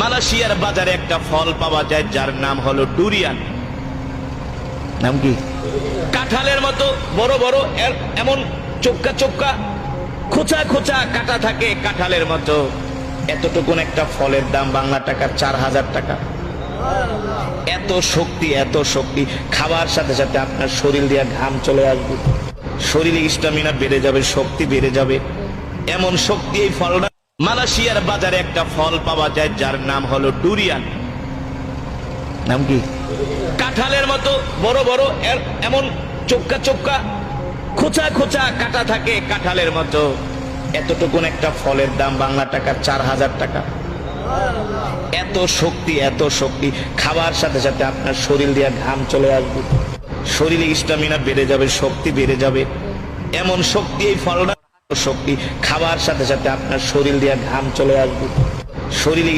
মালয়েশিয়ার বাজারে একটা ফল পাওয়া যায় যার নাম হলো ডুরিয়ান। নাম কি? কাঁঠালের মতো বড় বড়, এমন চোক্কা চোক্কা খোঁচা খোঁচা কাটা থাকে কাঁঠালের মতো। এতটুকুন একটা ফলের দাম বাংলা টাকার 4000 টাকা। এত শক্তি, এত শক্তি, খাবার সাথে সাথে আপনার শরীর দিয়ে ঘাম চলে আসবে, শরীরে স্টামিনা বেড়ে যাবে, শক্তি বেড়ে যাবে, এমন শক্তি এই ফলটা। মালয়েশিয়ার বাজারে একটা ফল পাওয়া যায় যার নাম হলো ডুরিয়ান। নাম কি? কাঁঠালের মতো বড় বড়, এমন চোক্কা চোক্কা খোঁচা খোঁচা কাটা থাকে কাঁঠালের মতো। এতটুকুন একটা ফলের দাম বাংলা টাকার 4000 টাকা। এত শক্তি, এত শক্তি, খাবার সাথে সাথে আপনার শরীর দিয়ে ঘাম চলে আসবে, শরীরে স্টামিনা বেড়ে যাবে, শক্তি বেড়ে যাবে, এমন শক্তি এই ফলটা। শক্তি, খাবার সাথে সাথে আপনার শরীর দিয়ে ঘাম চলে আসবে, শরীরে